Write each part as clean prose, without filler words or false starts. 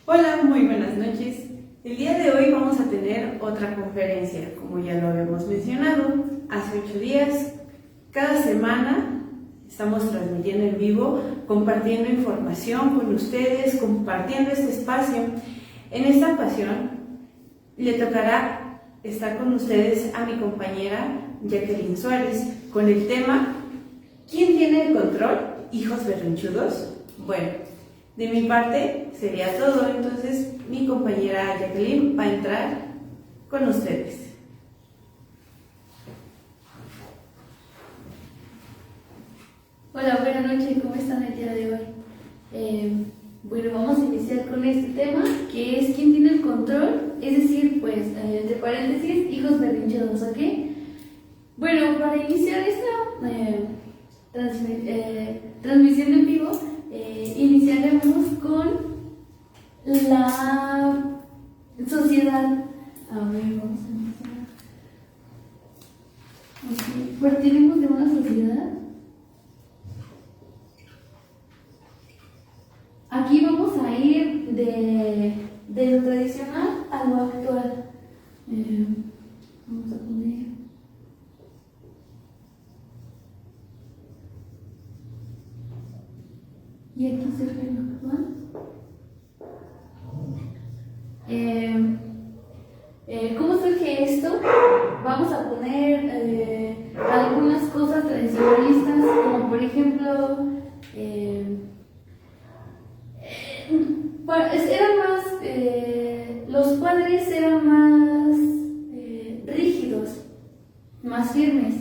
Hola, muy buenas noches. El día de hoy vamos a tener otra conferencia, como ya lo habíamos mencionado, hace 8 días. Cada semana estamos transmitiendo en vivo, compartiendo información con ustedes, compartiendo este espacio. En esta ocasión le tocará estar con ustedes a mi compañera Jacqueline Suárez con el tema ¿quién tiene el control? ¿Hijos berrinchudos? Bueno, de mi parte sería todo, entonces mi compañera Jacqueline va a entrar con ustedes. Hola, buenas noches, ¿cómo están el día de hoy? Bueno, vamos a iniciar con este tema, que es ¿quién tiene el control? Es decir, pues, entre paréntesis, hijos berrinchudos, ¿ok? Bueno, para iniciar esta transmisión en vivo, iniciaremos con la sociedad. A ver, vamos a empezar. Okay. Partiremos de una sociedad. Aquí vamos a ir de lo tradicional a lo actual. Vamos a poner. Y aquí surge lo actual. ¿Cómo surge esto? Vamos a poner algunas cosas tradicionalistas, como por ejemplo, eran más, los padres eran más rígidos, más firmes.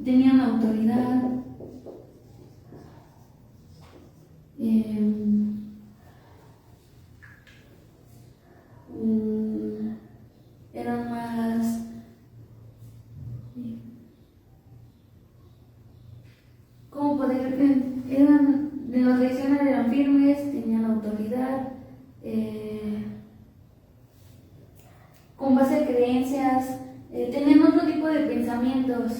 Tenían autoridad. Eran más ¿cómo poder? Eran de lo tradicional, eran firmes, tenían autoridad, con base a creencias, tenían otro tipo de pensamientos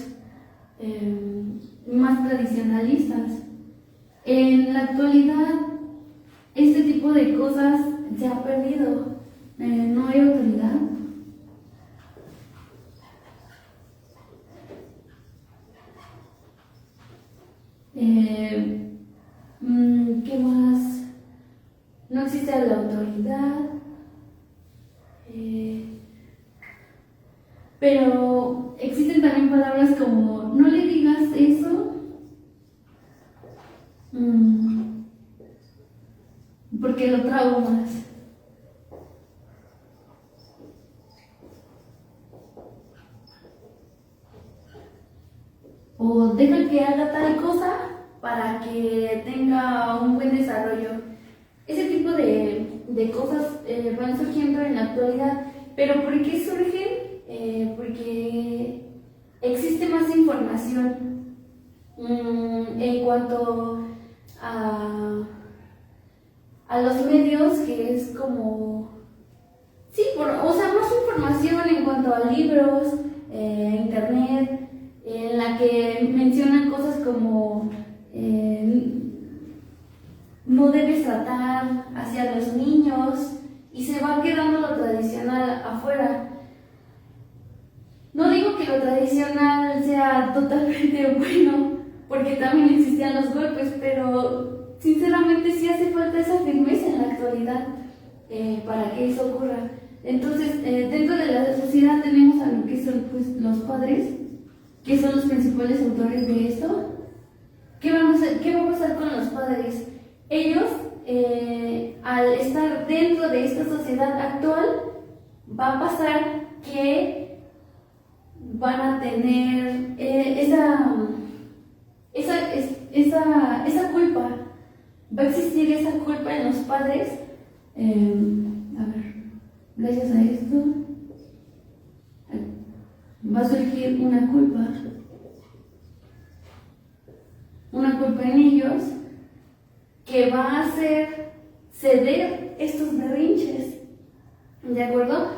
más tradicionalistas. En la actualidad, este tipo de cosas se ha perdido, no hay autoridad. ¿Qué más? No existe la autoridad, pero existen también palabras como no le digas eso, porque lo traumas. O deja que haga tal cosa para que tenga un buen desarrollo. Ese tipo de cosas van surgiendo en la actualidad. ¿Pero por qué surgen? Porque existe más información en cuanto a los medios, que es como... Sí, más información en cuanto a libros, internet, en la que mencionan cosas como no debes tratar hacia los niños, y se va quedando lo tradicional afuera. No digo que lo tradicional sea totalmente bueno, porque también existían los golpes, pero sinceramente sí hace falta esa firmeza en la actualidad para que eso ocurra. Entonces, dentro de la sociedad tenemos a lo que son pues, los padres, que son los principales autores de esto. ¿Qué va a pasar con los padres? Ellos, al estar dentro de esta sociedad actual, va a pasar que van a tener esa culpa. Va a existir esa culpa en los padres. A ver, gracias a esto va a surgir una culpa en ellos, que va a hacer ceder estos berrinches, ¿de acuerdo?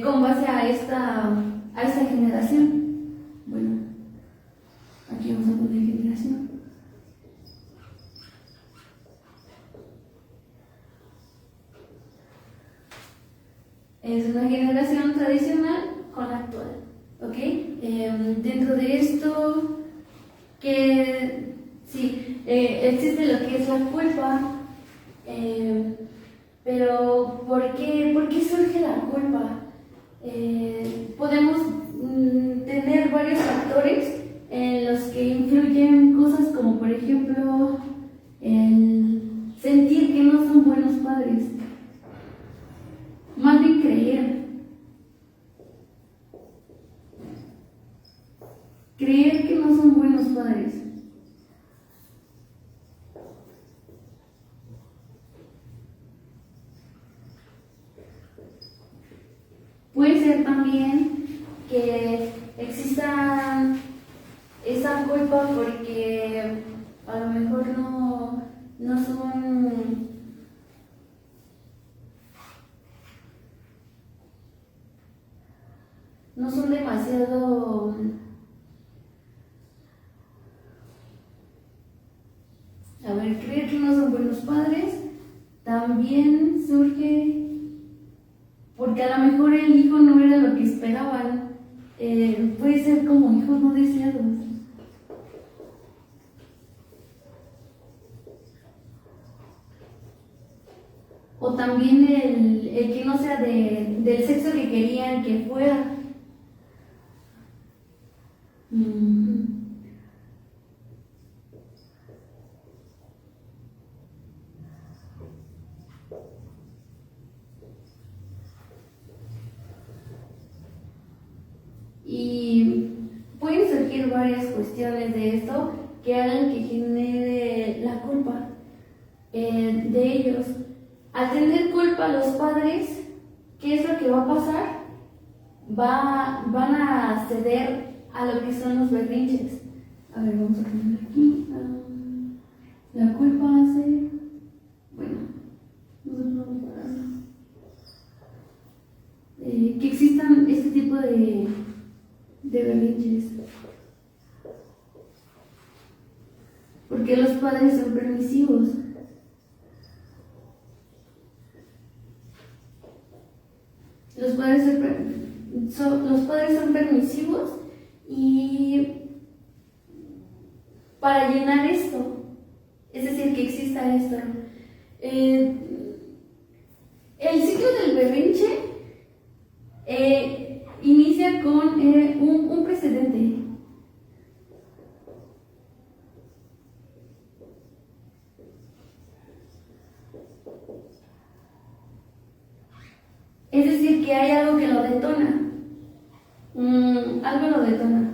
Con base a esta generación. Bueno, aquí vamos a poner generación. Dentro de esto, que sí, existe lo que es la culpa, pero por qué surge la culpa? Podemos tener varios factores en los que influyen cosas como, por ejemplo, el sentir que no son buenos padres, más bien creer que no son buenos padres. Puede ser también que exista esa culpa porque a lo mejor no son demasiado creer que no son buenos padres. También surge porque a lo mejor el hijo no era lo que esperaban. Puede ser como hijos no deseados. O también el que no sea del sexo que querían que fuera. Y pueden surgir varias cuestiones de esto que hagan que genere la culpa de ellos. Al tener culpa los padres, ¿qué es lo que va a pasar? Van a ceder a lo que son los berrinches. A ver, vamos a poner aquí. La culpa hace... Bueno, nosotros vamos a parar. Que existan este tipo de berrinches. Porque los padres son permisivos. Los padres son permisivos y para llenar esto, es decir, que exista esto, el ciclo del berrinche inicia con un precedente. Es decir, que hay algo que lo detona. Algo lo detona.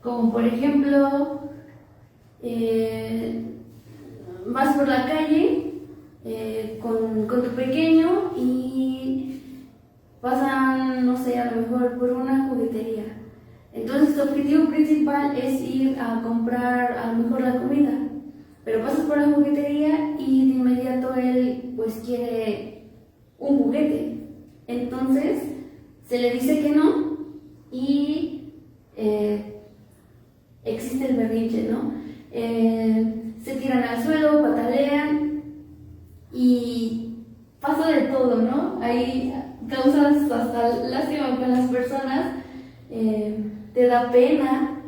Como por ejemplo, vas por la calle con tu pequeño y pasan, no sé, a lo mejor por una juguetería. Entonces tu objetivo principal es ir a comprar a lo mejor la comida, pero pasas por la juguetería y de inmediato él pues quiere un juguete. Entonces se le dice que no y existe el berrinche, ¿no? Se tiran al suelo, patalean y pasa de todo, ¿no? Hay causas hasta lástima con las personas. Te da pena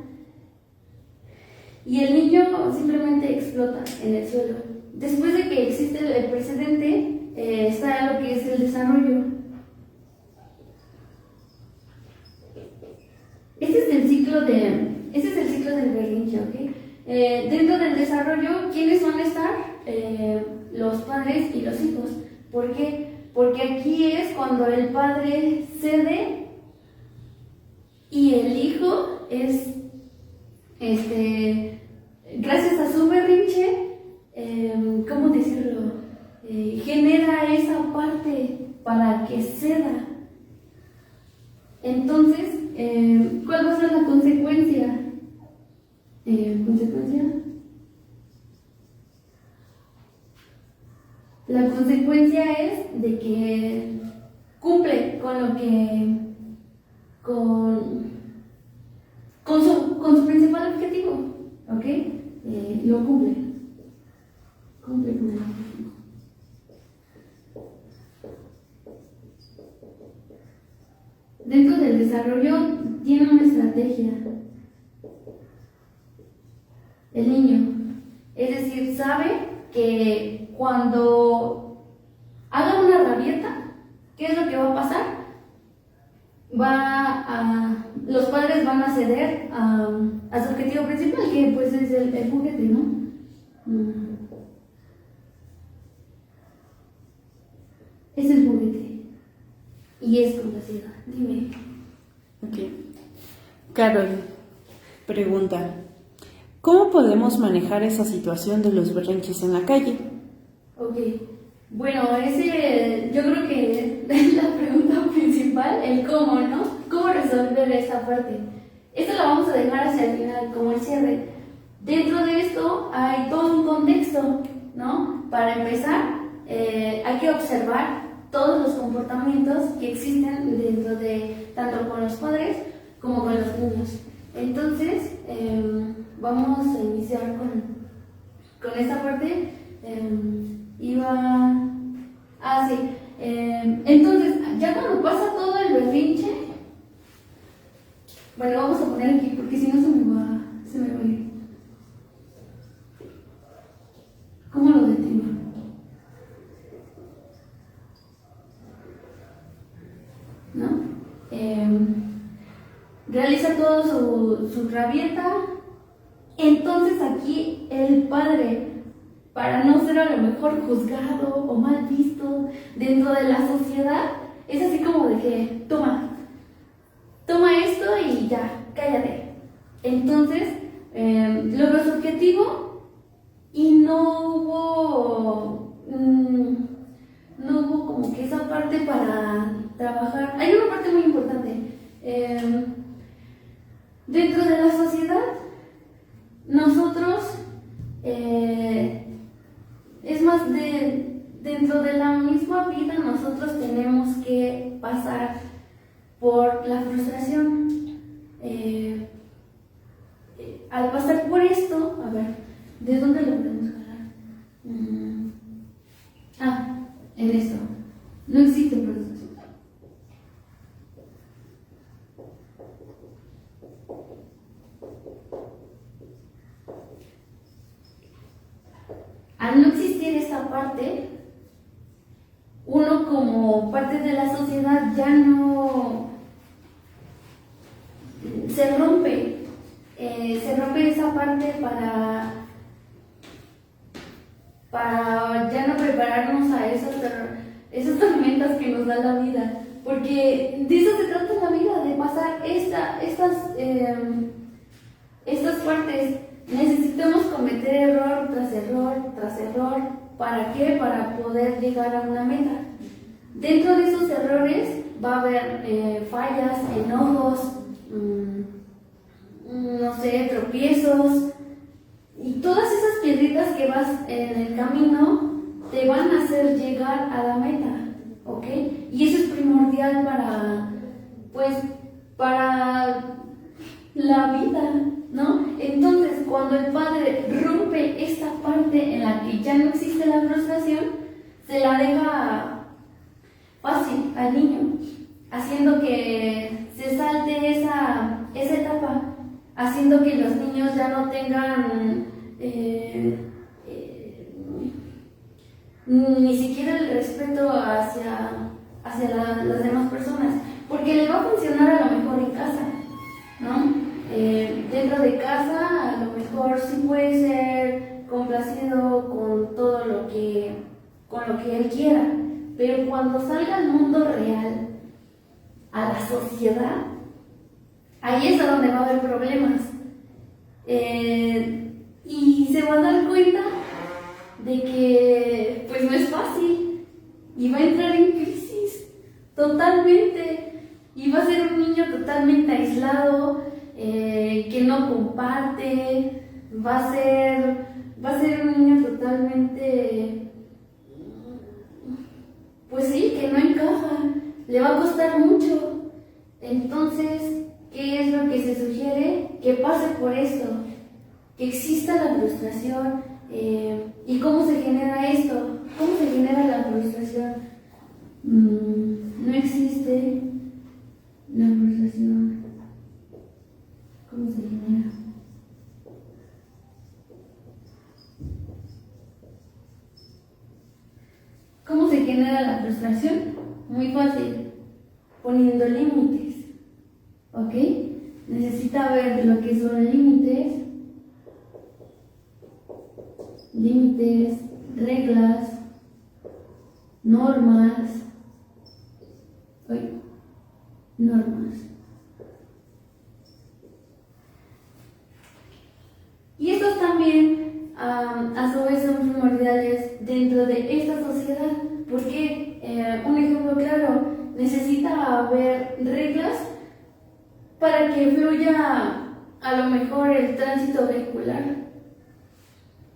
y el niño simplemente explota en el suelo. Después de que existe el precedente, está lo que es el desarrollo. Ese es el ciclo del berrinche, ¿ok? Dentro del desarrollo, ¿quiénes van a estar? Los padres y los hijos. ¿Por qué? Porque aquí es cuando el padre cede y el hijo es, gracias a su berrinche, ¿cómo decirlo? Genera esa parte para que ceda. Entonces, ¿cuál va a ser la consecuencia? La consecuencia es de que cumple con lo que con su principal objetivo, ¿ok? Lo cumple con el objetivo. dentro del desarrollo tiene una estrategia. El niño, es decir, sabe que cuando haga una rabieta, ¿qué es lo que va a pasar? Los padres van a ceder a su objetivo principal, que pues es el juguete, ¿no? Es el juguete. Y es complacido. Dime. Ok. Carol pregunta, ¿cómo podemos manejar esa situación de los berrinches en la calle? Ok. Bueno, yo creo que es la pregunta principal, el cómo, ¿no? ¿Cómo resolver esta parte? Esto lo vamos a dejar hacia el final, como el cierre. Dentro de esto hay todo un contexto, ¿no? Para empezar, hay que observar todos los comportamientos que existen dentro de, tanto con los padres como con los niños. Entonces, vamos a iniciar con esta parte. Sí. Entonces, ya cuando pasa todo el berrinche, bueno, vamos a poner aquí porque si no se me va a ir. ¿Cómo lo detengo? ¿No? Realiza todo su rabieta. Entonces aquí el padre, para no ser a lo mejor juzgado o mal visto dentro de la sociedad, es así como de que toma esto y ya, cállate. Entonces, logró su objetivo y no hubo como que esa parte para trabajar. Hay una parte muy importante. Dentro de la sociedad, nosotros, es más, dentro de la misma vida, nosotros tenemos que pasar por la frustración. Al pasar por esto, a ver, ¿de dónde lo podemos jalar? En esto. No existe frustración. Al no existir esta parte, uno como parte de la sociedad ya no se rompe esa parte para ya no prepararnos a esas tormentas que nos da la vida, porque de eso se trata la vida, de pasar estas partes. Necesitamos cometer error tras error tras error. ¿Para qué? Para poder llegar a una meta. Dentro de esos errores va a haber fallas, enojos, no sé, tropiezos, y todas esas piedritas que vas en el camino te van a hacer llegar a la meta, ¿ok? Y eso es primordial para la vida, ¿no? Entonces, cuando el padre rompe esta parte en la que ya no existe la frustración, se la deja fácil al niño, haciendo que se salte esa etapa, haciendo que los niños ya no tengan ni siquiera el respeto hacia las demás personas, porque le va a funcionar a lo mejor en casa, ¿no? Dentro de casa a lo mejor sí puede ser complacido con todo lo que él quiera, pero cuando salga al mundo real, a la sociedad, ahí es a donde va a haber problemas, y se va a dar cuenta de que pues no es fácil y va a entrar en crisis totalmente, y va a ser un niño totalmente aislado, que no comparte, va a ser un niño totalmente, pues sí, que no encaja, le va a costar mucho. Entonces, ¿qué es lo que se sugiere? Que pase por esto, que exista la frustración. ¿Y cómo se genera esto? ¿Cómo se genera la frustración? No existe La frustración, ¿cómo se genera? ¿Cómo se genera la frustración? Muy fácil, poniendo límites, ¿ok? Necesita ver lo que son límites, reglas, normas, Y estos también, a su vez, son primordiales dentro de esta sociedad, porque, un ejemplo claro, necesita haber reglas para que fluya a lo mejor el tránsito vehicular.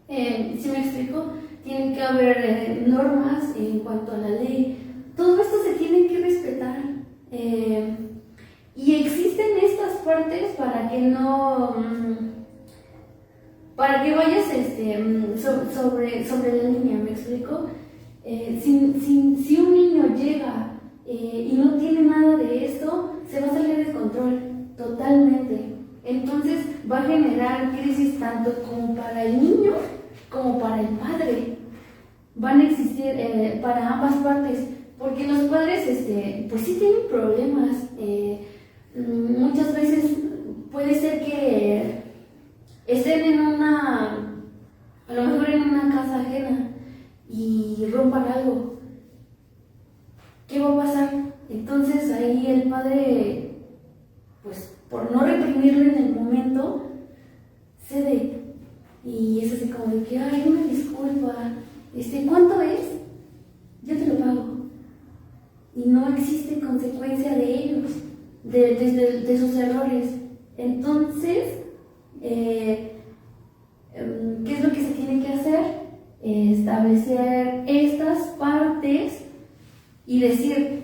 ¿Sí me explico? Tiene que haber normas en cuanto a la ley. Todo esto se tiene que respetar. Y existen estas partes para que no... para que vayas sobre la línea, ¿me explico? Si un niño llega y no tiene nada de esto, se va a salir de control totalmente. Entonces va a generar crisis tanto como para el niño como para el padre. Van a existir para ambas partes, porque los padres pues sí tienen problemas. Muchas veces puede ser que estén a lo mejor en una casa ajena y rompan algo. ¿Qué va a pasar? Entonces ahí el padre, pues por no reprimirlo en el momento, cede. Y es así como de que, ay, una disculpa, ¿cuánto es? Yo te lo pago. Y no existe consecuencia de ellos, de sus errores. Entonces, ¿qué es lo que se tiene que hacer? Establecer estas partes y decir,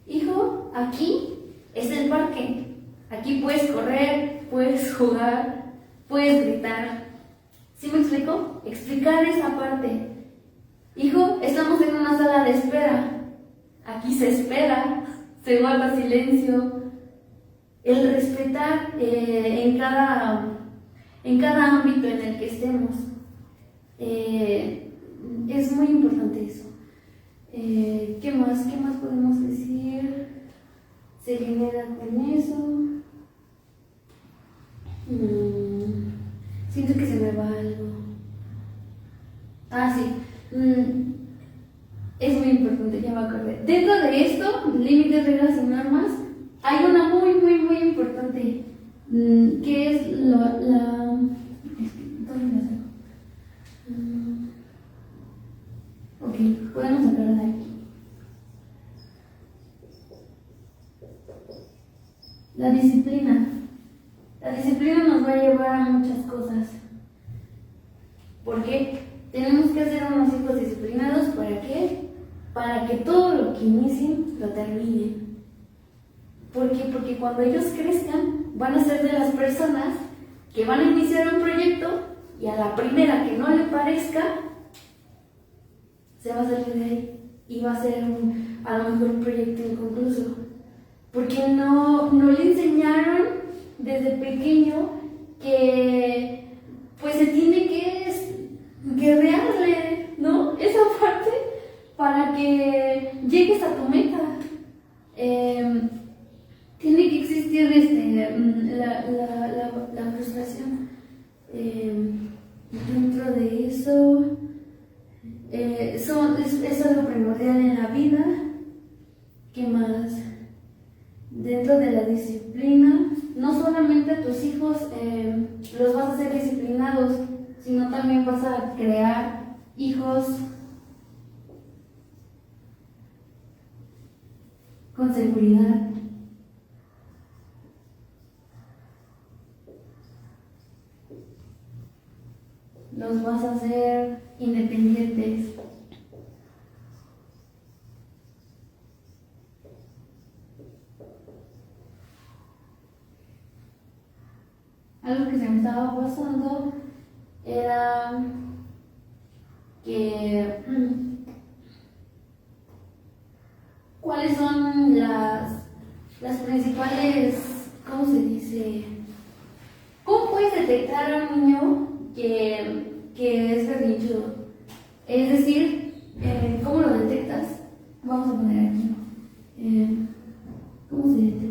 hijo, aquí es el parque, aquí puedes correr, puedes jugar, puedes gritar. ¿Sí me explico? Explicar esa parte. Hijo, estamos en una sala de espera, aquí se espera, se guarda silencio. El respetar en cada ámbito en el que estemos. Es muy importante eso. ¿Qué más podemos decir? Se genera con eso. Siento que se me va algo. Sí. Es muy importante, ya me acordé. Dentro de esto, límites, reglas y normas, hay una muy importante, que es ¿dónde la saco? Ok, podemos sacarla de aquí. La disciplina. La disciplina nos va a llevar a muchas cosas. ¿Por qué? Tenemos que hacer unos hijos disciplinados. ¿Para qué? Para que todo lo que inicien lo terminen. ¿Por qué? Porque cuando ellos crezcan van a ser de las personas que van a iniciar un proyecto y a la primera que no le parezca se va a salir de ahí y va a ser a lo mejor un proyecto inconcluso, porque no le enseñaron desde pequeño que pues se tiene que guerrearle, ¿no? Esa parte para que llegues a tu meta. Tiene que existir la frustración. Dentro de eso, es algo primordial en la vida. ¿Qué más? Dentro de la disciplina, no solamente a tus hijos los vas a hacer disciplinados, sino también vas a crear hijos con seguridad. Los vas a hacer independientes. Algo que se me estaba pasando era que cuáles son las principales, ¿cómo se dice? ¿Cómo puedes detectar a un niño que es berrinchudo? Es decir, ¿cómo lo detectas? Vamos a poner aquí. ¿Cómo se detecta?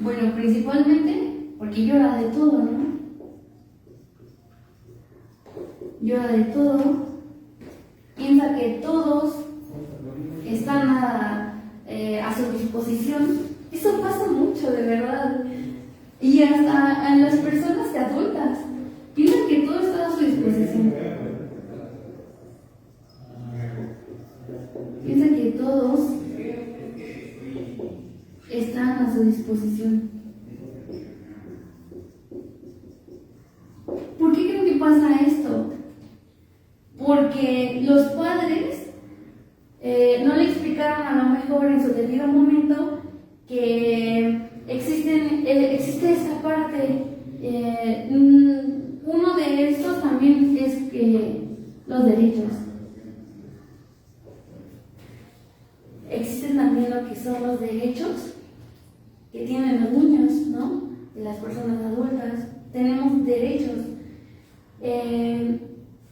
Bueno, principalmente porque llora de todo, ¿no? Llora de todo, piensa que todos están a su disposición. Eso pasa mucho, de verdad. Y hasta en las personas adultas piensan que todo está a su disposición. Piensan que todos están a su disposición. ¿Por qué creo que pasa esto? Porque los padres no le explicaron a lo mejor en su debido momento que existe esta parte. Uno de estos también es los derechos. Existen también lo que son los derechos que tienen los niños, ¿no? Y las personas adultas. Tenemos derechos.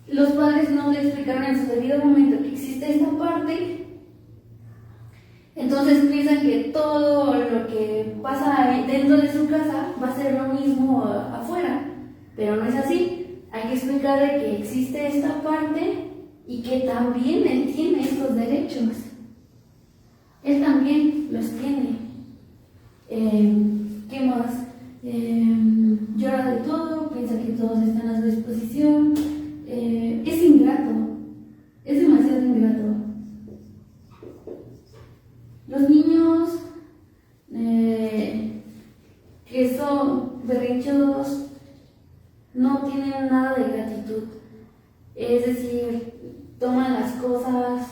Los padres no le explicaron en su debido momento que existe esta parte, entonces piensan que todo lo que pasa dentro de su casa va a ser lo mismo afuera, pero no es así. Hay que explicarle que existe esta parte y que también él tiene estos derechos. Él también los tiene. ¿Qué más? Llora de todo, piensa que todos están a su disposición. Es ingrato, es demasiado ingrato. Los niños que son berrinchudos no tienen nada de gratitud. Es decir, toman las cosas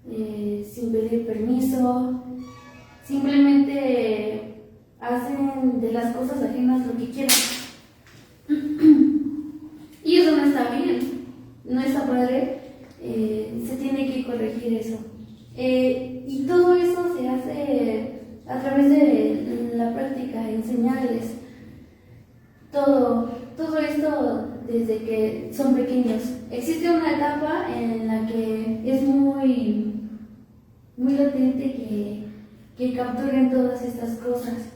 sin pedir permiso, simplemente hacen de las cosas ajenas lo que quieren. Y eso no está bien, no está padre, se tiene que corregir eso. Y todo eso se hace a través de la práctica, enseñarles todo esto desde que son pequeños. Existe una etapa en la que es muy latente que capturen todas estas cosas,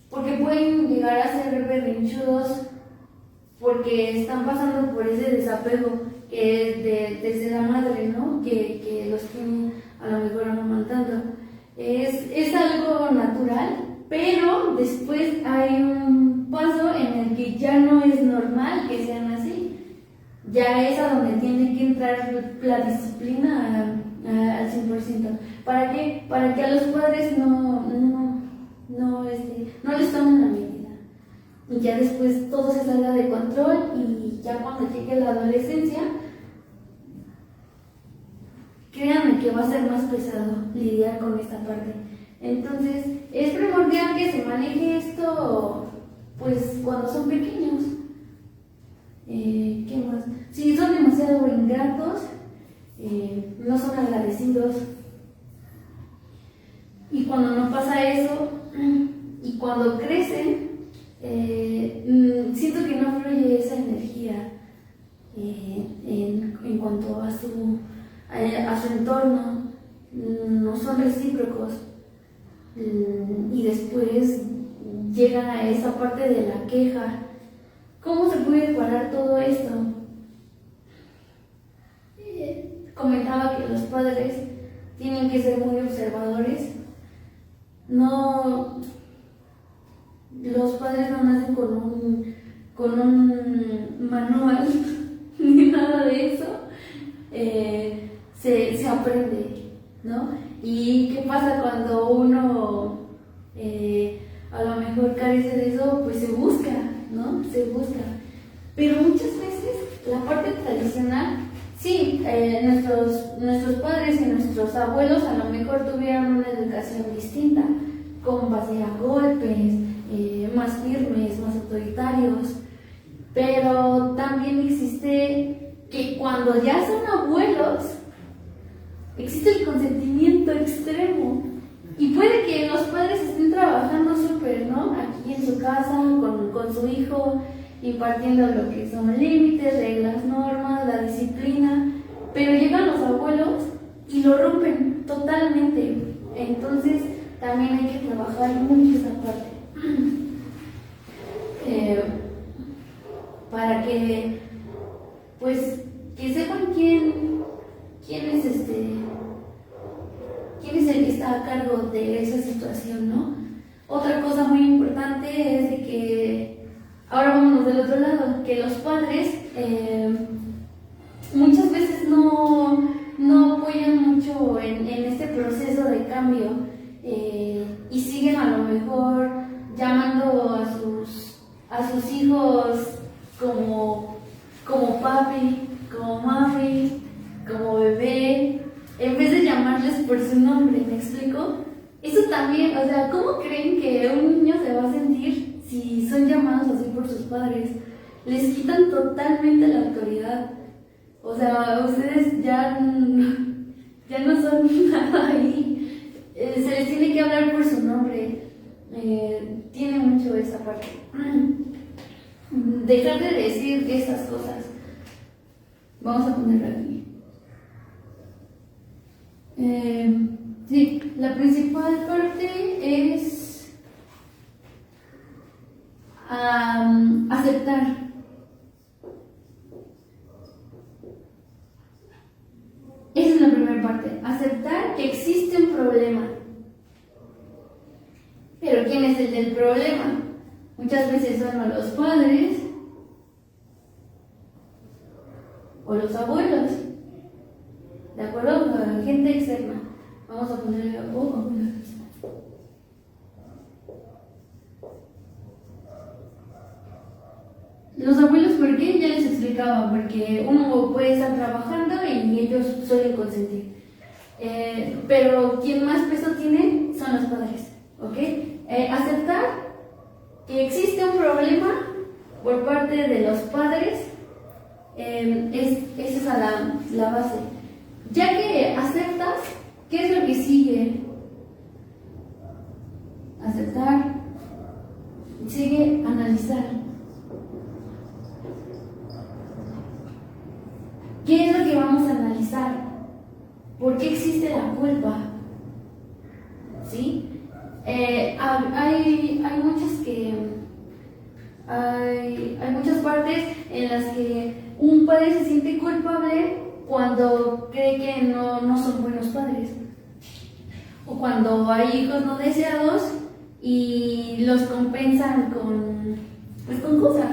porque pueden llegar a ser berrinchudos porque están pasando por ese desapego que es desde la madre, ¿no? Que los tiene a lo mejor amamantando. Es algo natural, pero después hay un paso en el que ya no es normal que sean así. Ya es a donde tiene que entrar la disciplina al 100%. ¿Para qué? Para que a los padres no les tomen la medida. Y ya después todo se salga de control y ya cuando llegue la adolescencia, créanme que va a ser más pesado lidiar con esta parte. Entonces, es primordial que se maneje esto pues cuando son pequeños. ¿Qué más? Si son demasiado ingratos, no son agradecidos. Y cuando no pasa eso, y cuando crecen, siento que no fluye esa energía en cuanto a su entorno, no son recíprocos. Y después llegan a esa parte de la queja. ¿Cómo se puede parar todo esto? Comentaba que los padres tienen que ser muy observadores. Los padres no nacen con un manual ni nada de eso. Se aprende, ¿no? ¿Y qué pasa cuando uno a lo mejor carece de eso? Pues se busca, ¿no? Se busca. Pero muchas veces la parte tradicional Sí, nuestros padres y nuestros abuelos a lo mejor tuvieron una educación distinta, con base a golpes, más firmes, más autoritarios, pero también existe que cuando ya son abuelos, existe el consentimiento extremo. Y puede que los padres estén trabajando súper, ¿no? Aquí en su casa, con su hijo, impartiendo lo que son límites, reglas, normas, la disciplina, pero llegan los abuelos y lo rompen totalmente. Entonces, también hay que trabajar mucho esa parte. Para que, pues, que sepan quién es quién es el que está a cargo de esa situación, ¿no? Otra cosa muy importante es de que, ahora vámonos del otro lado, que los padres muchas veces no apoyan mucho en este proceso de cambio y siguen a lo mejor llamando a sus hijos como papi, como mami, como bebé, en vez de llamarles por su nombre, ¿me explico? Eso también, o sea, ¿cómo creen que un niño se va a sentir si son llamados así por sus padres? Les quitan totalmente la autoridad. O sea, ustedes ya no son nada ahí. Se les tiene que hablar por su nombre. Tiene mucho esa parte. Dejar de decir esas cosas. Vamos a ponerlo aquí. Sí, la principal parte es aceptar. Esa es la primera parte, aceptar que existe un problema. Pero ¿quién es el del problema? Muchas veces son o los padres o los abuelos. ¿De acuerdo? La gente externa. Vamos a ponerle los abuelos, ¿por qué? Ya les explicaba, porque uno puede estar trabajando y ellos suelen consentir. Pero quien más peso tiene son los padres, ¿ok? Aceptar que existe un problema por parte de los padres, esa es la base. Ya que aceptas, ¿qué es lo que sigue? Aceptar, sigue analizar. ¿Qué es lo que vamos a analizar? ¿Por qué existe la culpa? ¿Sí? Hay muchas partes en las que un padre se siente culpable cuando cree que no son buenos padres, o cuando hay hijos no deseados y los compensan con cosas,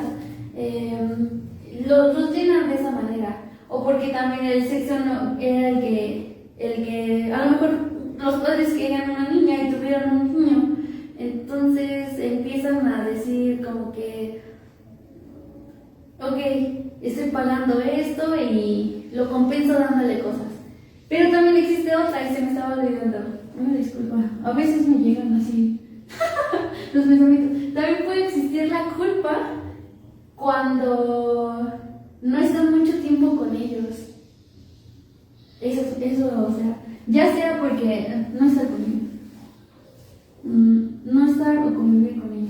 los llenan de esa manera, o porque también el sexo no era el que a lo mejor los padres querían una niña y tuvieron un niño, entonces empiezan a decir como que ok, estoy pagando esto y lo compenso dándole cosas. Pero también existe otra y se me estaba olvidando. Una disculpa, a veces me llegan así los pensamientos. También puede existir la culpa cuando no estás mucho tiempo con ellos. Eso, o sea, ya sea porque no estar con ellos, no estar o convivir con ellos.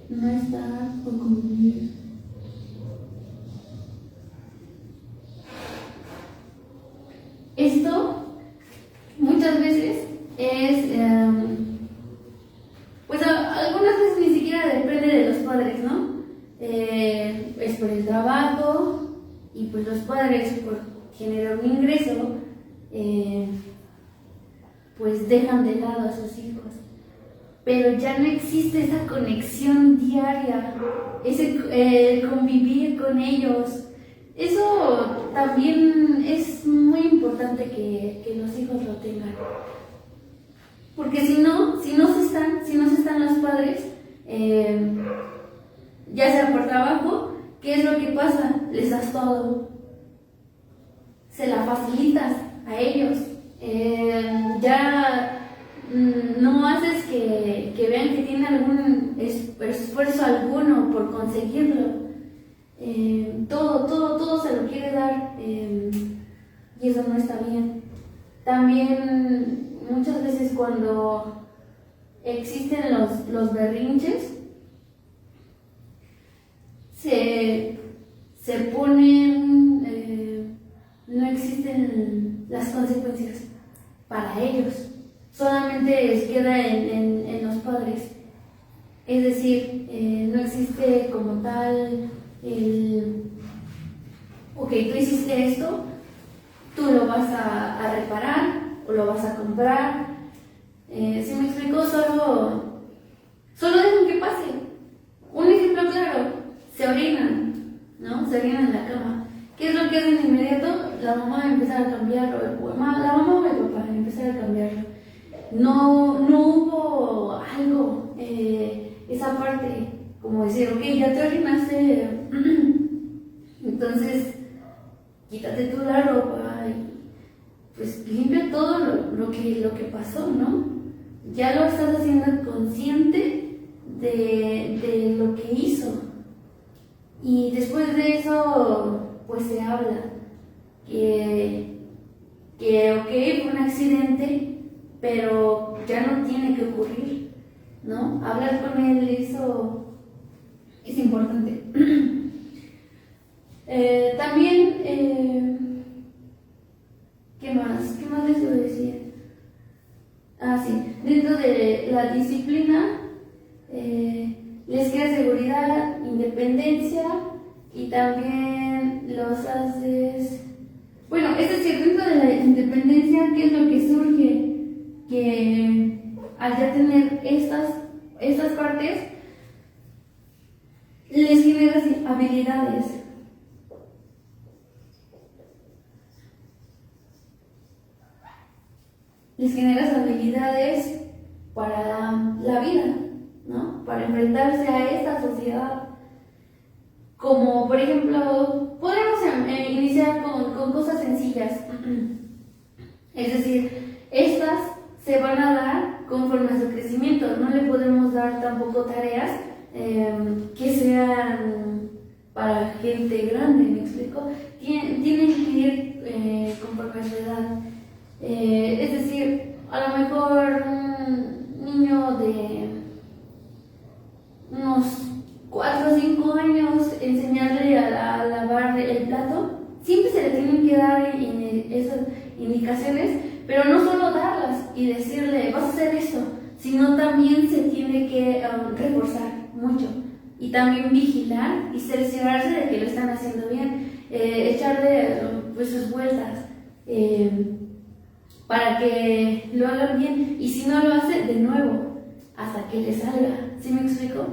No estar o convivir. Esto muchas veces es, pues algunas veces ni siquiera depende de los padres, ¿no? Es por el trabajo y pues los padres por generar un ingreso, pues dejan de lado a sus hijos. Pero ya no existe esa conexión diaria, ese convivir con ellos. Eso también es muy importante que los hijos lo tengan. Porque si no se están los padres, ya sea por trabajo, ¿qué es lo que pasa? Les das todo. se la facilitas a ellos. Ya no haces que vean que tienen algún esfuerzo alguno por conseguirlo. Todo se lo quiere dar, y eso no está bien. También muchas veces cuando existen los berrinches, se ponen, no existen las consecuencias para ellos, solamente queda en los padres. Es decir, no existe como tal ok, tú hiciste esto, tú lo vas a reparar o lo vas a comprar. Si me explico, solo dejan que pase. Un ejemplo claro, se orinan, ¿no? Se orinan en la cama. ¿Qué es lo que hacen de inmediato? La mamá va a empezar a cambiarlo, la mamá o el papá va a empezar a cambiarlo. No hubo algo, esa parte, como decir, ok, ya te orinaste, entonces quítate tú la ropa y pues limpia todo lo que pasó, ¿no? Ya lo estás haciendo consciente de lo que hizo. Y después de eso, pues se habla que ok, fue un accidente, pero ya no tiene que ocurrir, ¿no? Hablar con él, eso es importante. También, ¿qué más les quiero decir? Sí, dentro de la disciplina, les crea seguridad, independencia y también los haces... Bueno, es decir, dentro de la independencia, ¿qué es lo que surge? Que al ya tener estas partes, les generas habilidades. Les generas habilidades para la vida, ¿no? Para enfrentarse a esta sociedad. Como por ejemplo, podemos iniciar con cosas sencillas. Es decir, estas se van a dar conforme a su crecimiento. No le podemos dar tampoco tareas que sean para gente grande, ¿me explico? Tienen que ir conforme a su edad. Es decir, a lo mejor un niño de unos 4 o 5 años, enseñarle a lavar el plato, siempre se le tienen que dar esas indicaciones, pero no solo darlas y decirle vas a hacer esto, sino también se tiene que reforzar mucho y también vigilar y cerciorarse de que lo están haciendo bien, echarle pues sus vueltas para que lo hagan bien, y si no lo hace, de nuevo hasta que le salga. ¿Sí me explico?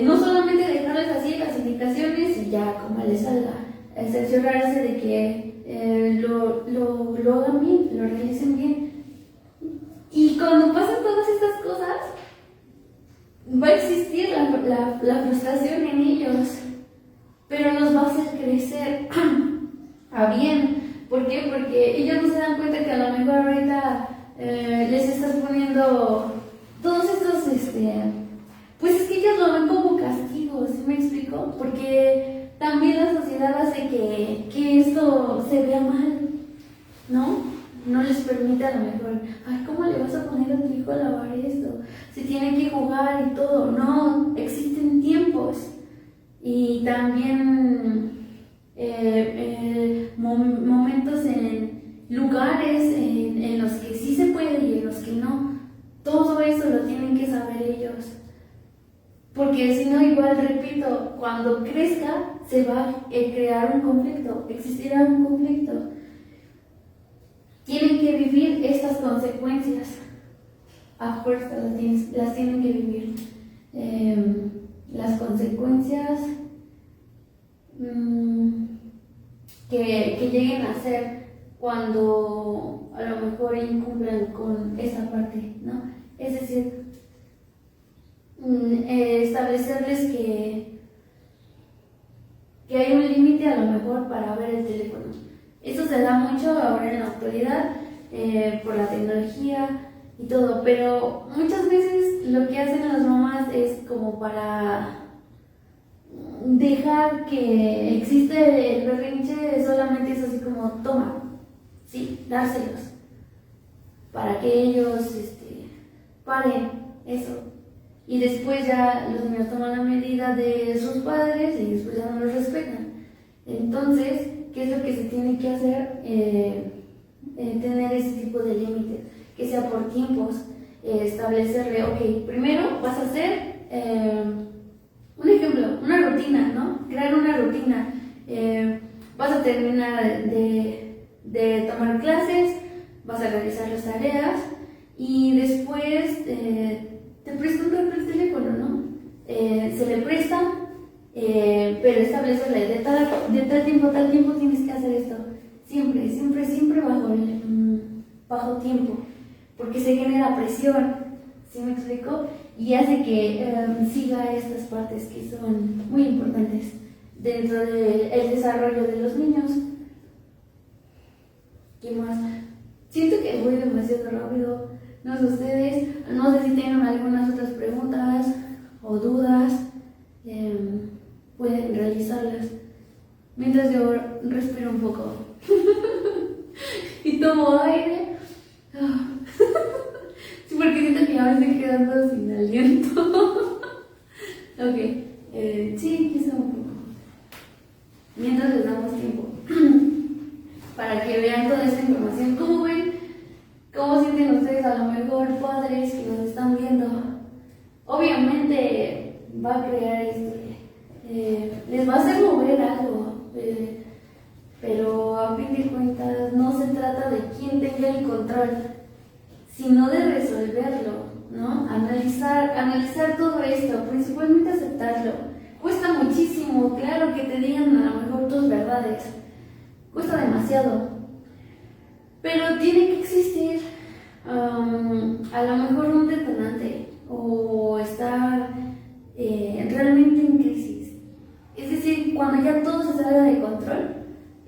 No solamente dejarles así las indicaciones y ya como les salga, cerciorarse de que lo hagan bien, lo realicen bien. Y cuando pasan todas estas cosas, va a existir la frustración en ellos, pero los va a hacer crecer a bien. ¿Por qué? Porque ellos no se dan cuenta que a lo mejor ahorita les estás poniendo todos estos, pues es que ellos lo ven como castigo, ¿sí me explico? Porque también la sociedad hace que esto se vea mal, ¿no? No les permite a lo mejor, ay, ¿cómo le vas a poner a tu hijo a lavar esto? Si tiene que jugar y todo. No, existen tiempos. Y también momentos en lugares en los que sí se puede y en los que no. Todo eso lo tienen que saber ellos. Porque si no, igual, repito, cuando crezca se va a crear un conflicto, existirá un conflicto. Tienen que vivir estas consecuencias, a fuerza las tienen que vivir. Las consecuencias que lleguen a ser cuando a lo mejor incumplan con esa parte, ¿no? Es decir, establecerles que hay un límite a lo mejor para ver el teléfono. Eso se da mucho ahora en la actualidad por la tecnología y todo, pero muchas veces lo que hacen las mamás es como para dejar que existe el berrinche, solamente es así como toma, sí, dárselos, para que ellos paren eso. Y después ya los niños toman la medida de sus padres y después ya no los respetan. Entonces, ¿qué es lo que se tiene que hacer? Tener ese tipo de límites, que sea por tiempos, establecerle, ok, primero vas a hacer un ejemplo, una rutina, ¿no? Crear una rutina. Vas a terminar de tomar clases, vas a realizar las tareas y después te presta un rato el teléfono, ¿no? Se le presta, pero establecerle de tal tiempo a tal tiempo tienes que hacer esto. Siempre, siempre, siempre bajo tiempo, porque se genera presión, ¿sí me explico? Y hace que siga estas partes que son muy importantes dentro del desarrollo de los niños. ¿Qué más? Siento que voy demasiado rápido, no sé ustedes, no sé si tienen algunas otras preguntas o dudas, pueden realizarlas mientras yo respiro un poco y tomo aire. Sí, porque siento que ya me estoy quedando sin aliento. Ok, sí, quizá un poco. Mientras les damos tiempo para que vean toda esta información. ¿Cómo ven? ¿Cómo sienten ustedes, a lo mejor padres que nos están viendo? Obviamente va a crear les va a hacer mover algo, pero a fin de cuentas no se trata de quién tenga el control, sino de resolverlo, ¿no? Analizar todo esto, principalmente aceptarlo. Cuesta muchísimo, claro, que te digan a lo mejor tus verdades, cuesta demasiado, pero tiene que existir a lo mejor un detonante o estar realmente en crisis. Es decir, cuando ya todo se sale de control,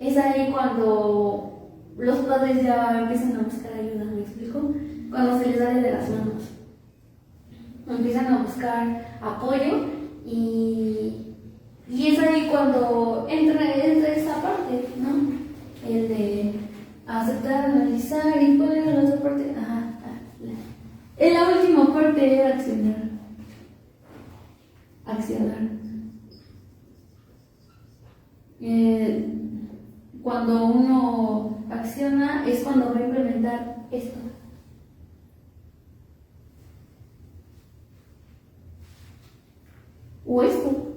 es ahí cuando los padres ya empiezan a buscar ayuda, ¿me explico? Cuando se les sale de las manos, empiezan a buscar apoyo y es ahí cuando entra esa parte, ¿no? El de aceptar, analizar. ¿Y cuál era la otra parte? En la última parte era accionar. Cuando uno acciona es cuando va a implementar esto. O esto.